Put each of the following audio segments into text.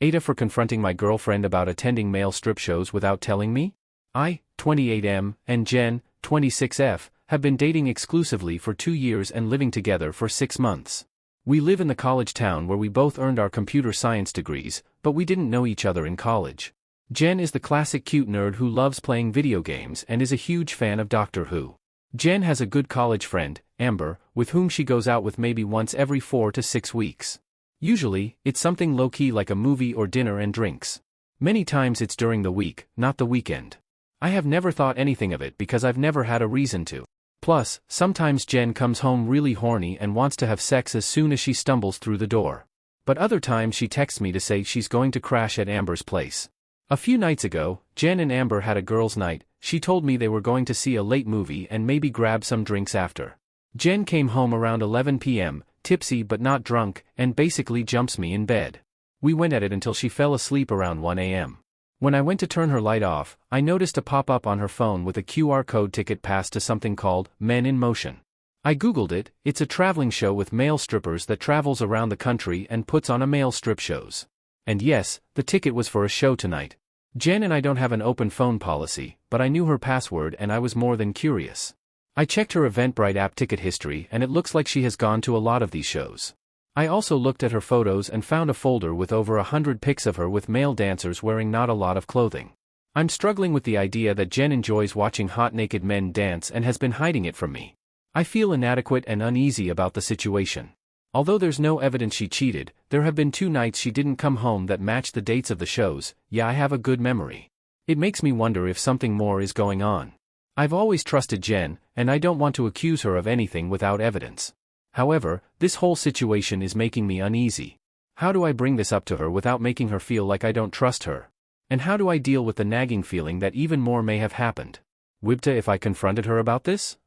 AITA for confronting my girlfriend about attending male strip shows without telling me? I, 28M, and Jen, 26F, have been dating exclusively for 2 years and living together for 6 months. We live in the college town where we both earned our computer science degrees, but we didn't know each other in college. Jen is the classic cute nerd who loves playing video games and is a huge fan of Doctor Who. Jen has a good college friend, Amber, with whom she goes out with maybe once every 4 to 6 weeks. Usually, it's something low-key like a movie or dinner and drinks. Many times it's during the week, not the weekend. I have never thought anything of it because I've never had a reason to. Plus, sometimes Jen comes home really horny and wants to have sex as soon as she stumbles through the door. But other times she texts me to say she's going to crash at Amber's place. A few nights ago, Jen and Amber had a girls' night. She told me they were going to see a late movie and maybe grab some drinks after. Jen came home around 11 p.m., tipsy but not drunk, and basically jumps me in bed. We went at it until she fell asleep around 1 a.m. When I went to turn her light off, I noticed a pop-up on her phone with a QR code ticket passed to something called Men in Motion. I googled it. It's a traveling show with male strippers that travels around the country and puts on a male strip shows. And yes, the ticket was for a show tonight. Jen and I don't have an open phone policy, but I knew her password and I was more than curious. I checked her Eventbrite app ticket history and it looks like she has gone to a lot of these shows. I also looked at her photos and found a folder with over 100 pics of her with male dancers wearing not a lot of clothing. I'm struggling with the idea that Jen enjoys watching hot naked men dance and has been hiding it from me. I feel inadequate and uneasy about the situation. Although there's no evidence she cheated, there have been 2 nights she didn't come home that matched the dates of the shows. Yeah, I have a good memory. It makes me wonder if something more is going on. I've always trusted Jen, and I don't want to accuse her of anything without evidence. However, this whole situation is making me uneasy. How do I bring this up to her without making her feel like I don't trust her? And how do I deal with the nagging feeling that even more may have happened? Wibta if I confronted her about this?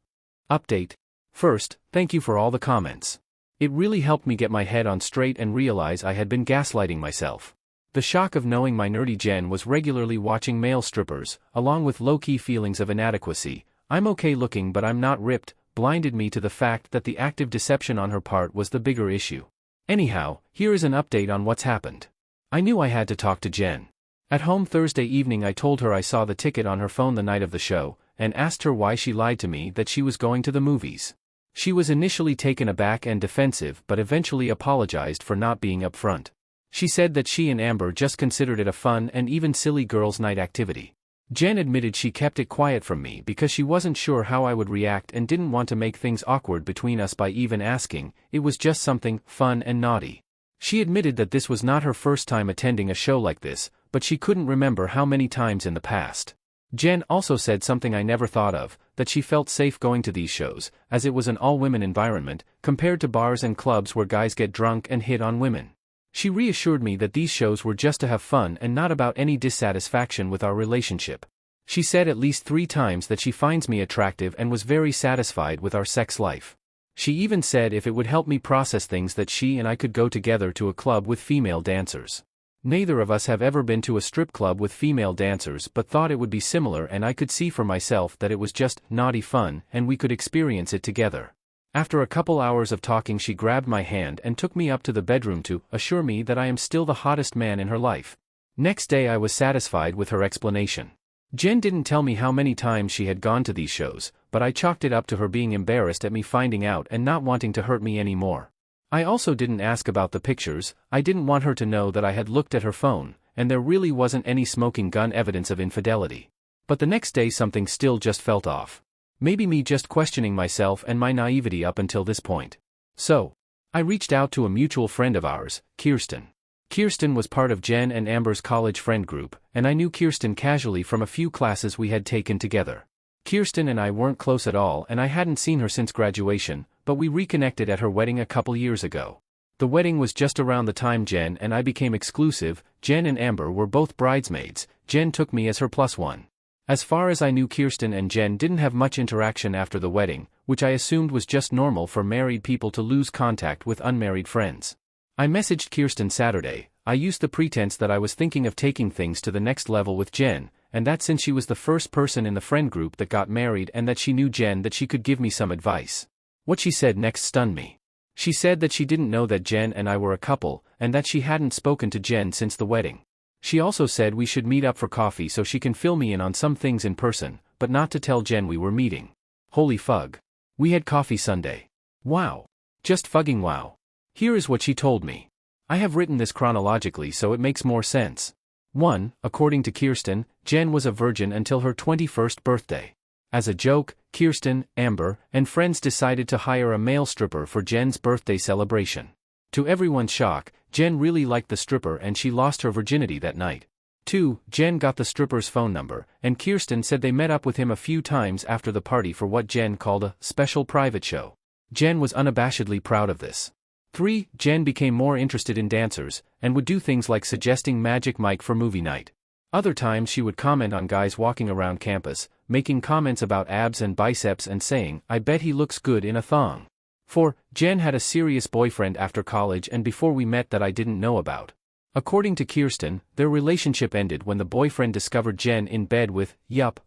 Update. First, thank you for all the comments. It really helped me get my head on straight and realize I had been gaslighting myself. The shock of knowing my nerdy Jen was regularly watching male strippers, along with low-key feelings of inadequacy, I'm okay looking but I'm not ripped, blinded me to the fact that the active deception on her part was the bigger issue. Anyhow, here is an update on what's happened. I knew I had to talk to Jen. At home Thursday evening I told her I saw the ticket on her phone the night of the show, and asked her why she lied to me that she was going to the movies. She was initially taken aback and defensive but eventually apologized for not being upfront. She said that she and Amber just considered it a fun and even silly girls' night activity. Jen admitted she kept it quiet from me because she wasn't sure how I would react and didn't want to make things awkward between us by even asking. It was just something fun and naughty. She admitted that this was not her first time attending a show like this, but she couldn't remember how many times in the past. Jen also said something I never thought of, that she felt safe going to these shows, as it was an all-women environment, compared to bars and clubs where guys get drunk and hit on women. She reassured me that these shows were just to have fun and not about any dissatisfaction with our relationship. She said at least 3 times that she finds me attractive and was very satisfied with our sex life. She even said if it would help me process things that she and I could go together to a club with female dancers. Neither of us have ever been to a strip club with female dancers but thought it would be similar, and I could see for myself that it was just naughty fun and we could experience it together. After a couple hours of talking she grabbed my hand and took me up to the bedroom to assure me that I am still the hottest man in her life. Next day I was satisfied with her explanation. Jen didn't tell me how many times she had gone to these shows, but I chalked it up to her being embarrassed at me finding out and not wanting to hurt me anymore. I also didn't ask about the pictures. I didn't want her to know that I had looked at her phone, and there really wasn't any smoking gun evidence of infidelity. But the next day something still just felt off. Maybe me just questioning myself and my naivety up until this point. So, I reached out to a mutual friend of ours, Kirsten. Kirsten was part of Jen and Amber's college friend group, and I knew Kirsten casually from a few classes we had taken together. Kirsten and I weren't close at all and I hadn't seen her since graduation, but we reconnected at her wedding a couple years ago. The wedding was just around the time Jen and I became exclusive. Jen and Amber were both bridesmaids. Jen took me as her +1. As far as I knew, Kirsten and Jen didn't have much interaction after the wedding, which I assumed was just normal for married people to lose contact with unmarried friends. I messaged Kirsten Saturday. I used the pretense that I was thinking of taking things to the next level with Jen, and that since she was the first person in the friend group that got married and that she knew Jen, that she could give me some advice. What she said next stunned me. She said that she didn't know that Jen and I were a couple, and that she hadn't spoken to Jen since the wedding. She also said we should meet up for coffee so she can fill me in on some things in person, but not to tell Jen we were meeting. Holy fug. We had coffee Sunday. Wow. Just fucking wow. Here is what she told me. I have written this chronologically so it makes more sense. 1. According to Kirsten, Jen was a virgin until her 21st birthday. As a joke, Kirsten, Amber, and friends decided to hire a male stripper for Jen's birthday celebration. To everyone's shock, Jen really liked the stripper and she lost her virginity that night. 2. Jen got the stripper's phone number, and Kirsten said they met up with him a few times after the party for what Jen called a special private show. Jen was unabashedly proud of this. 3. Jen became more interested in dancers, and would do things like suggesting Magic Mike for movie night. Other times she would comment on guys walking around campus, making comments about abs and biceps and saying, "I bet he looks good in a thong." 4. Jen had a serious boyfriend after college and before we met that I didn't know about. According to Kirsten, their relationship ended when the boyfriend discovered Jen in bed with,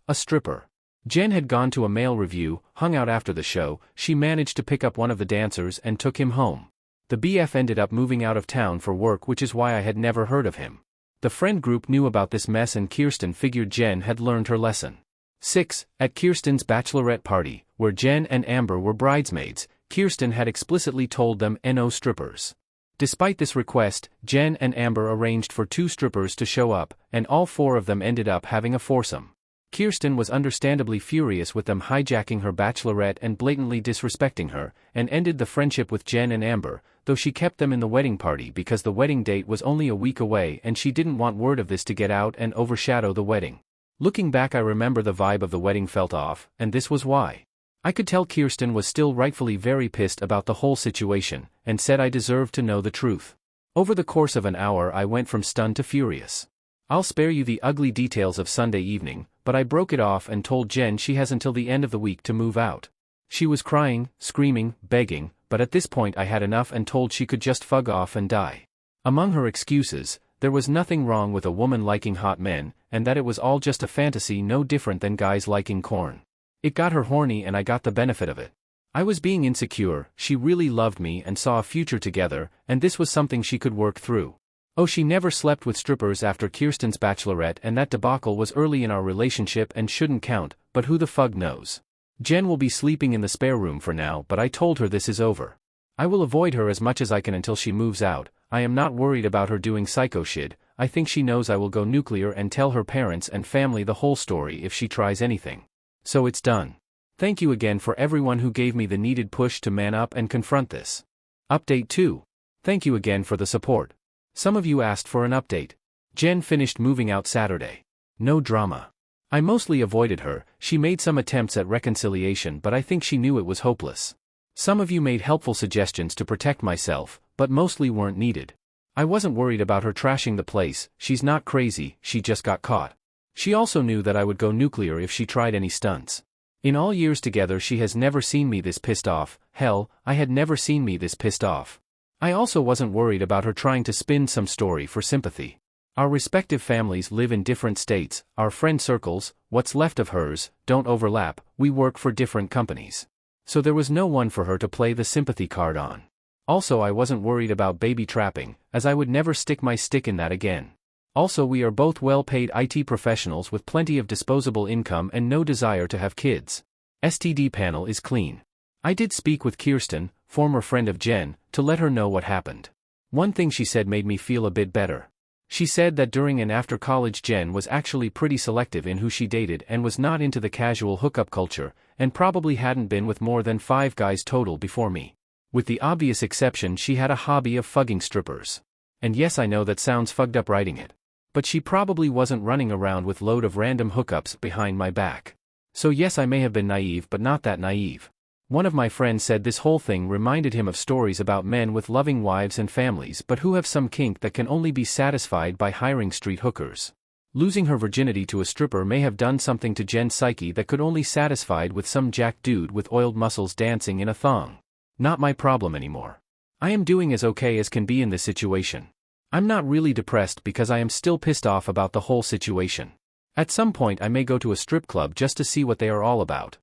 a stripper. Jen had gone to a male review, hung out after the show, she managed to pick up one of the dancers and took him home. The BF ended up moving out of town for work, which is why I had never heard of him. The friend group knew about this mess and Kirsten figured Jen had learned her lesson. 6. At Kirsten's bachelorette party, where Jen and Amber were bridesmaids, Kirsten had explicitly told them no strippers. Despite this request, Jen and Amber arranged for 2 strippers to show up, and all 4 of them ended up having a foursome. Kirsten was understandably furious with them hijacking her bachelorette and blatantly disrespecting her, and ended the friendship with Jen and Amber, though she kept them in the wedding party because the wedding date was only a week away and she didn't want word of this to get out and overshadow the wedding. Looking back, I remember the vibe of the wedding felt off, and this was why. I could tell Kirsten was still rightfully very pissed about the whole situation, and said I deserved to know the truth. Over the course of an hour I went from stunned to furious. I'll spare you the ugly details of Sunday evening, but I broke it off and told Jen she has until the end of the week to move out. She was crying, screaming, begging, but at this point I had enough and told she could just fug off and die. Among her excuses, there was nothing wrong with a woman liking hot men, and that it was all just a fantasy no different than guys liking corn. It got her horny and I got the benefit of it. I was being insecure, she really loved me and saw a future together, and this was something she could work through. Oh, she never slept with strippers after Kirsten's bachelorette, and that debacle was early in our relationship and shouldn't count, but who the fug knows. Jen will be sleeping in the spare room for now, but I told her this is over. I will avoid her as much as I can until she moves out. I am not worried about her doing psycho shit. I think she knows I will go nuclear and tell her parents and family the whole story if she tries anything. So it's done. Thank you again for everyone who gave me the needed push to man up and confront this. Update 2. Thank you again for the support. Some of you asked for an update. Jen finished moving out Saturday. No drama. I mostly avoided her. She made some attempts at reconciliation, but I think she knew it was hopeless. Some of you made helpful suggestions to protect myself, but mostly weren't needed. I wasn't worried about her trashing the place. She's not crazy, she just got caught. She also knew that I would go nuclear if she tried any stunts. In all years together she has never seen me this pissed off. Hell, I had never seen me this pissed off. I also wasn't worried about her trying to spin some story for sympathy. Our respective families live in different states, our friend circles, what's left of hers, don't overlap, we work for different companies. So there was no one for her to play the sympathy card on. Also, I wasn't worried about baby trapping, as I would never stick my stick in that again. Also, we are both well-paid IT professionals with plenty of disposable income and no desire to have kids. STD panel is clean. I did speak with Kirsten, former friend of Jen, to let her know what happened. One thing she said made me feel a bit better. She said that during and after college Jen was actually pretty selective in who she dated and was not into the casual hookup culture, and probably hadn't been with more than 5 guys total before me. With the obvious exception she had a hobby of fugging strippers. And yes, I know that sounds fucked up writing it. But she probably wasn't running around with load of random hookups behind my back. So yes, I may have been naive, but not that naive. One of my friends said this whole thing reminded him of stories about men with loving wives and families but who have some kink that can only be satisfied by hiring street hookers. Losing her virginity to a stripper may have done something to Jen's psyche that could only satisfied with some jack dude with oiled muscles dancing in a thong. Not my problem anymore. I am doing as okay as can be in this situation. I'm not really depressed because I am still pissed off about the whole situation. At some point I may go to a strip club just to see what they are all about.